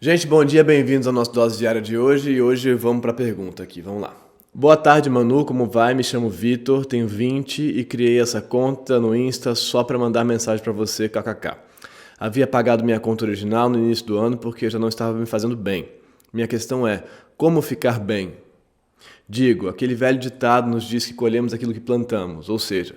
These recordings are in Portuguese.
Gente, bom dia, bem-vindos ao nosso Dose Diária de hoje e hoje vamos para a pergunta aqui, vamos lá. Boa tarde, Manu, como vai? Me chamo Vitor, tenho 20 e criei essa conta no Insta só para mandar mensagem para você, kkk. Havia pagado minha conta original no início do ano porque já não estava me fazendo bem. Minha questão é, como ficar bem? Digo, aquele velho ditado nos diz que colhemos aquilo que plantamos, ou seja,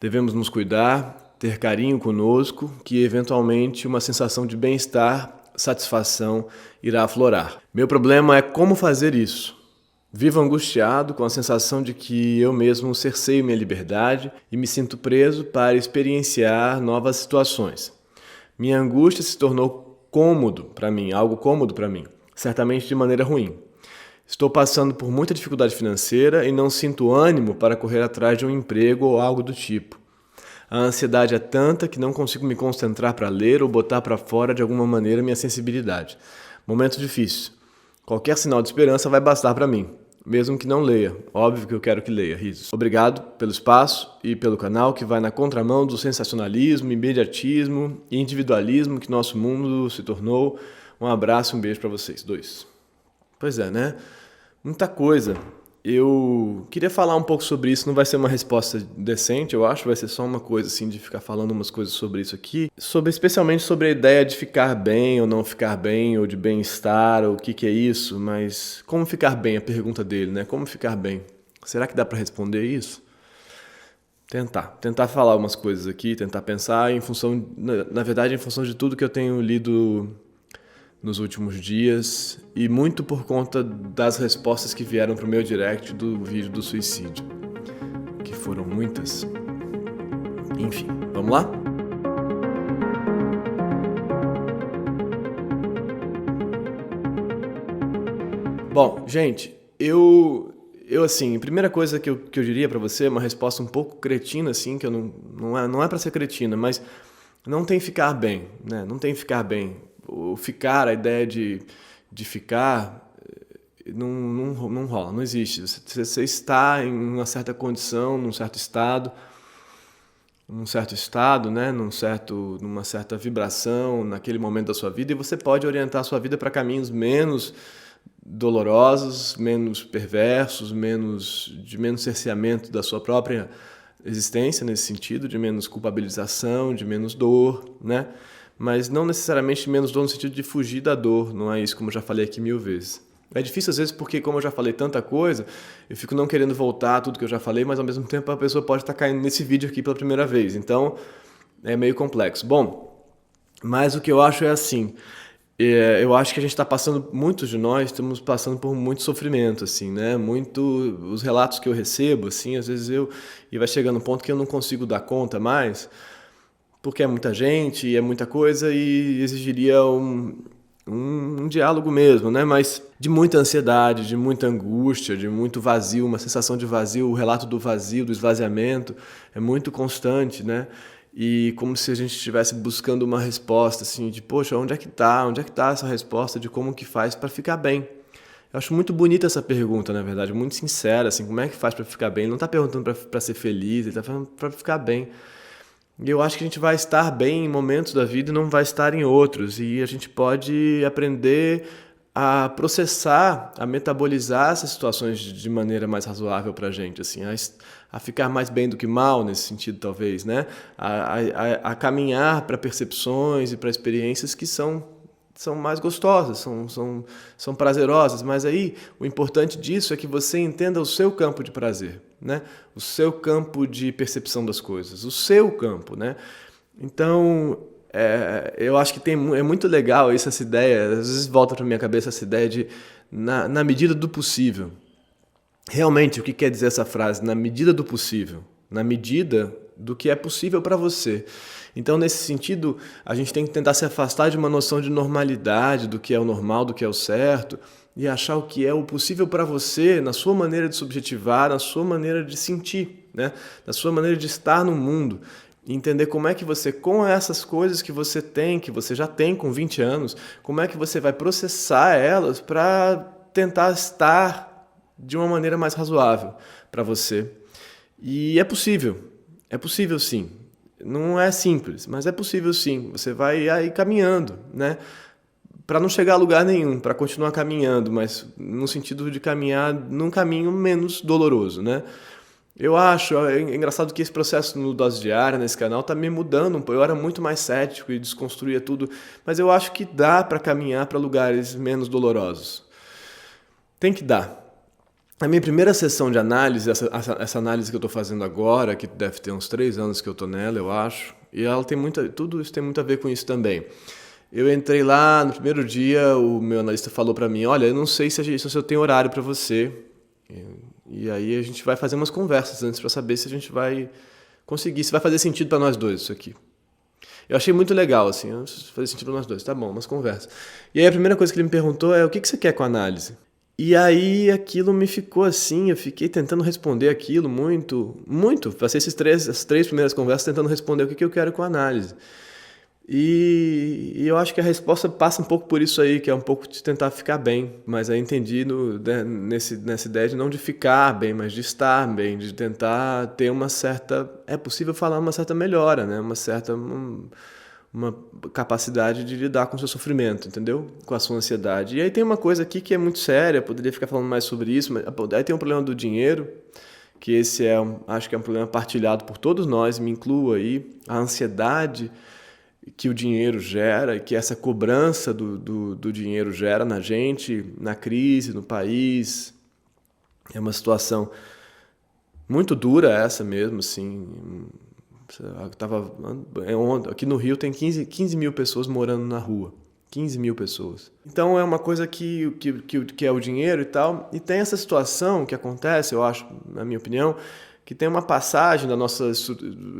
devemos nos cuidar, ter carinho conosco, que eventualmente uma sensação de bem-estar, satisfação irá aflorar. Meu problema é como fazer isso. Vivo angustiado com a sensação de que eu mesmo cerceio minha liberdade e me sinto preso para experienciar novas situações. Minha angústia se tornou cômodo para mim, algo cômodo para mim, certamente de maneira ruim. Estou passando por muita dificuldade financeira e não sinto ânimo para correr atrás de um emprego ou algo do tipo. A ansiedade é tanta que não consigo me concentrar para ler ou botar para fora de alguma maneira minha sensibilidade. Momento difícil. Qualquer sinal de esperança vai bastar para mim, mesmo que não leia. Óbvio que eu quero que leia, risos. Obrigado pelo espaço e pelo canal que vai na contramão do sensacionalismo, imediatismo e individualismo que nosso mundo se tornou. Um abraço e um beijo para vocês dois. Pois é, né? Muita coisa. Eu queria falar um pouco sobre isso, não vai ser uma resposta decente, eu acho, vai ser só uma coisa assim de ficar falando umas coisas sobre isso aqui, especialmente sobre a ideia de ficar bem ou não ficar bem, ou de bem-estar, ou o que é isso, mas como ficar bem, a pergunta dele, né? Como ficar bem? Será que dá para responder isso? Tentar falar umas coisas aqui, tentar pensar em função, na verdade, em função de tudo que eu tenho lido nos últimos dias e muito por conta das respostas que vieram pro meu direct do vídeo do suicídio, que foram muitas. Enfim, vamos lá? Bom, gente, eu assim, a primeira coisa que eu diria pra você é uma resposta um pouco cretina, assim, que eu não é pra ser cretina, mas não tem ficar bem, né? Não tem ficar bem. O ficar, a ideia de ficar, não rola, não existe. Você está em uma certa condição, num certo estado, né? Numa certa vibração naquele momento da sua vida, e você pode orientar a sua vida para caminhos menos dolorosos, menos perversos, de menos cerceamento da sua própria existência nesse sentido, de menos culpabilização, de menos dor, né? Mas não necessariamente menos dor no sentido de fugir da dor, não é isso, como eu já falei aqui 1000 vezes. É difícil às vezes porque, como eu já falei tanta coisa, eu fico não querendo voltar a tudo que eu já falei, mas ao mesmo tempo a pessoa pode estar caindo nesse vídeo aqui pela primeira vez, então é meio complexo. Bom, mas o que eu acho é assim, eu acho que a gente está passando, muitos de nós estamos passando por muito sofrimento, assim, né? Os relatos que eu recebo, assim, às vezes e vai chegando um ponto que eu não consigo dar conta mais, porque é muita gente, é muita coisa e exigiria um diálogo mesmo, né? Mas de muita ansiedade, de muita angústia, de muito vazio, uma sensação de vazio, o relato do vazio, do esvaziamento é muito constante, né? E como se a gente estivesse buscando uma resposta, assim, de, poxa, onde é que tá essa resposta de como que faz para ficar bem? Eu acho muito bonita essa pergunta, na verdade, muito sincera, assim, como é que faz para ficar bem? Ele não está perguntando para ser feliz, ele está falando para ficar bem. E eu acho que a gente vai estar bem em momentos da vida e não vai estar em outros. E a gente pode aprender a processar, a metabolizar essas situações de maneira mais razoável para a gente, assim, a ficar mais bem do que mal nesse sentido, talvez, né? A caminhar para percepções e para experiências que são mais gostosas, são prazerosas, mas aí o importante disso é que você entenda o seu campo de prazer, né? O seu campo de percepção das coisas, o seu campo, né? Então, eu acho que é muito legal essa ideia, às vezes volta para minha cabeça essa ideia de na medida do possível. Realmente, o que quer dizer essa frase? Na medida do possível, na medida do que é possível para você. Então, nesse sentido, a gente tem que tentar se afastar de uma noção de normalidade, do que é o normal, do que é o certo, e achar o que é o possível para você, na sua maneira de subjetivar, na sua maneira de sentir, né? Na sua maneira de estar no mundo. E entender como é que você, com essas coisas que você tem, que você já tem com 20 anos, como é que você vai processar elas para tentar estar de uma maneira mais razoável para você. E é possível sim. Não é simples, mas é possível sim. Você vai aí caminhando, né? para não chegar a lugar nenhum, para continuar caminhando, mas no sentido de caminhar num caminho menos doloroso, né? Eu acho, é engraçado que esse processo no Dose Diária, nesse canal, tá me mudando um pouco. Eu era muito mais cético e desconstruía tudo, mas eu acho que dá para caminhar para lugares menos dolorosos. Tem que dar. A minha primeira sessão de análise, essa análise que eu estou fazendo agora, que deve ter uns 3 anos que eu estou nela, eu acho, e ela tem tudo isso tem muito a ver com isso também. Eu entrei lá, no primeiro dia, o meu analista falou para mim, olha, eu não sei se eu tenho horário para você, e aí a gente vai fazer umas conversas antes para saber se a gente vai conseguir, se vai fazer sentido para nós dois isso aqui. Eu achei muito legal, assim, fazer sentido para nós dois, tá bom, umas conversas. E aí a primeira coisa que ele me perguntou é, o que você quer com a análise? E aí aquilo me ficou assim, eu fiquei tentando responder aquilo muito. Passei essas 3 primeiras conversas tentando responder o que eu quero com a análise. E eu acho que a resposta passa um pouco por isso aí, que é um pouco de tentar ficar bem. Mas aí entendi nessa ideia de não de ficar bem, mas de estar bem, de tentar ter uma certa... É possível falar uma certa melhora, né? Uma capacidade de lidar com o seu sofrimento, entendeu? Com a sua ansiedade. E aí tem uma coisa aqui que é muito séria, poderia ficar falando mais sobre isso, mas aí tem um problema do dinheiro, que esse acho que é um problema partilhado por todos nós, me incluo aí, a ansiedade que o dinheiro gera, e que essa cobrança do dinheiro gera na gente, na crise, no país. É uma situação muito dura essa mesmo, assim... Aqui no Rio tem 15 mil pessoas morando na rua. 15 mil pessoas. Então é uma coisa que é o dinheiro e tal. E tem essa situação que acontece, eu acho, na minha opinião, que tem uma passagem da nossa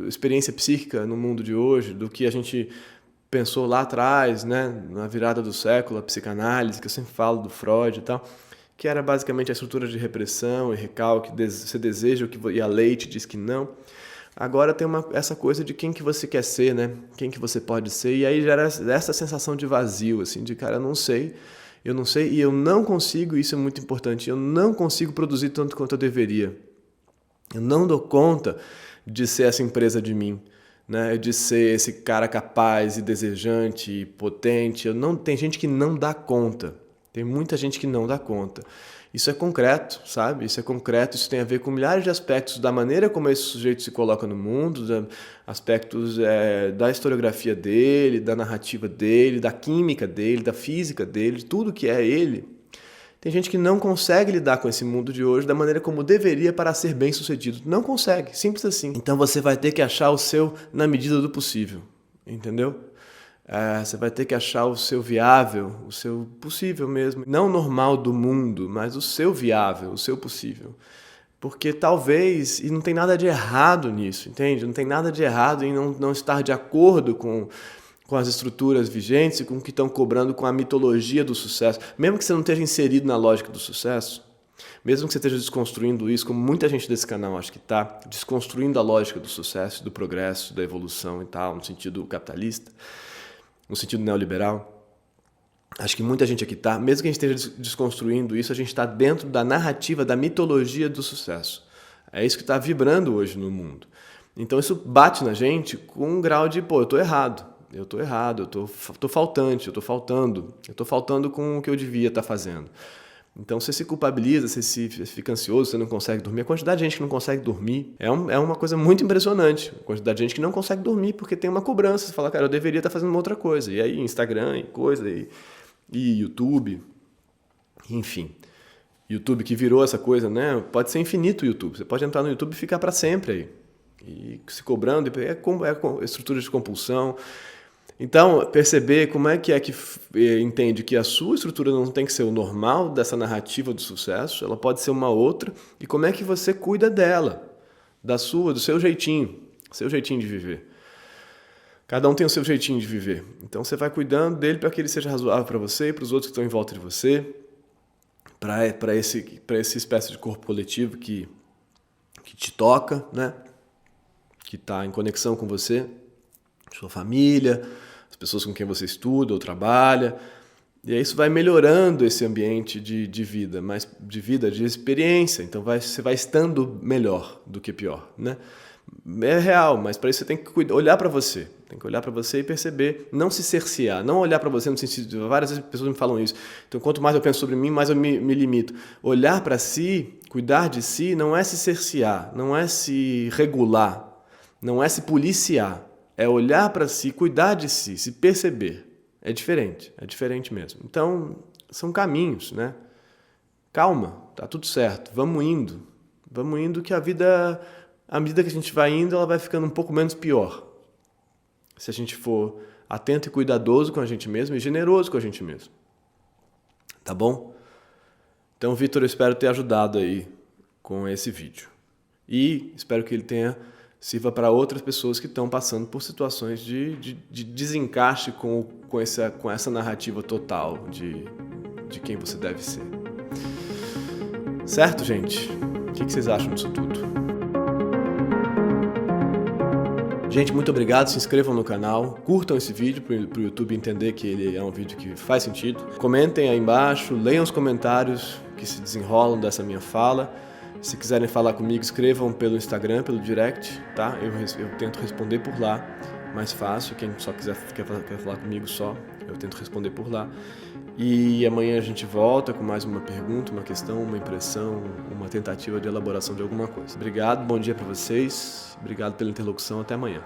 experiência psíquica no mundo de hoje, do que a gente pensou lá atrás, né, na virada do século, a psicanálise, que eu sempre falo do Freud e tal, que era basicamente a estrutura de repressão e recalque, você deseja e a lei te diz que não. Agora tem essa coisa de quem que você quer ser, né? Quem que você pode ser. E aí gera essa sensação de vazio, assim, de cara, eu não sei e eu não consigo, isso é muito importante, eu não consigo produzir tanto quanto eu deveria. Eu não dou conta de ser essa empresa de mim, né? De ser esse cara capaz e desejante e potente. Tem gente que não dá conta. Tem muita gente que não dá conta. Isso é concreto, sabe? Isso é concreto, isso tem a ver com milhares de aspectos da maneira como esse sujeito se coloca no mundo, aspectos da historiografia dele, da narrativa dele, da química dele, da física dele, de tudo que é ele. Tem gente que não consegue lidar com esse mundo de hoje da maneira como deveria para ser bem-sucedido. Não consegue, simples assim. Então você vai ter que achar o seu na medida do possível, entendeu? Você vai ter que achar o seu viável, o seu possível mesmo. Não o normal do mundo, mas o seu viável, o seu possível. Porque talvez, e não tem nada de errado nisso, entende? Não tem nada de errado em não estar de acordo com as estruturas vigentes e com o que estão cobrando com a mitologia do sucesso. Mesmo que você não esteja inserido na lógica do sucesso, mesmo que você esteja desconstruindo isso, como muita gente desse canal acho que está, desconstruindo a lógica do sucesso, do progresso, da evolução e tal, no sentido capitalista, no sentido neoliberal, acho que muita gente aqui está, mesmo que a gente esteja desconstruindo isso, a gente está dentro da narrativa, da mitologia do sucesso. É isso que está vibrando hoje no mundo. Então isso bate na gente com um grau de, eu estou errado, eu estou faltante, eu estou faltando com o que eu devia estar fazendo. Então você se culpabiliza, você fica ansioso, você não consegue dormir. A quantidade de gente que não consegue dormir é uma coisa muito impressionante. A quantidade de gente que não consegue dormir porque tem uma cobrança. Você fala, cara, eu deveria estar fazendo uma outra coisa. E aí Instagram e coisa, e YouTube, enfim. YouTube que virou essa coisa, né? Pode ser infinito o YouTube. Você pode entrar no YouTube e ficar para sempre aí. E se cobrando, é estrutura de compulsão. Então, perceber como é que entende que a sua estrutura não tem que ser o normal dessa narrativa do sucesso, ela pode ser uma outra, e como é que você cuida dela, do seu jeitinho de viver. Cada um tem o seu jeitinho de viver. Então você vai cuidando dele para que ele seja razoável para você e para os outros que estão em volta de você, para essa espécie de corpo coletivo que te toca, né? Que está em conexão com você, sua família, as pessoas com quem você estuda ou trabalha. E aí isso vai melhorando esse ambiente de vida, de experiência. Então você vai estando melhor do que pior, né? É real, mas para isso você tem que olhar para você. Tem que olhar para você e perceber, não se cercear, não olhar para você no sentido de... Várias vezes pessoas me falam isso. Então, quanto mais eu penso sobre mim, mais eu me limito. Olhar para si, cuidar de si, não é se cercear, não é se regular, não é se policiar. É olhar para si, cuidar de si, se perceber. É diferente mesmo. Então, são caminhos, né? Calma, tá tudo certo, vamos indo que a vida, à medida que a gente vai indo, ela vai ficando um pouco menos pior. Se a gente for atento e cuidadoso com a gente mesmo e generoso com a gente mesmo. Tá bom? Então, Vitor, eu espero ter ajudado aí com esse vídeo. E espero que ele sirva para outras pessoas que estão passando por situações de desencaixe com essa narrativa total de quem você deve ser. Certo, gente? O que vocês acham disso tudo? Gente, muito obrigado. Se inscrevam no canal, curtam esse vídeo para o YouTube entender que ele é um vídeo que faz sentido. Comentem aí embaixo, leiam os comentários que se desenrolam dessa minha fala. Se quiserem falar comigo, escrevam pelo Instagram, pelo direct, tá? Eu tento responder por lá, mais fácil. Quem só quer falar comigo só, eu tento responder por lá. E amanhã a gente volta com mais uma pergunta, uma questão, uma impressão, uma tentativa de elaboração de alguma coisa. Obrigado, bom dia para vocês. Obrigado pela interlocução, até amanhã.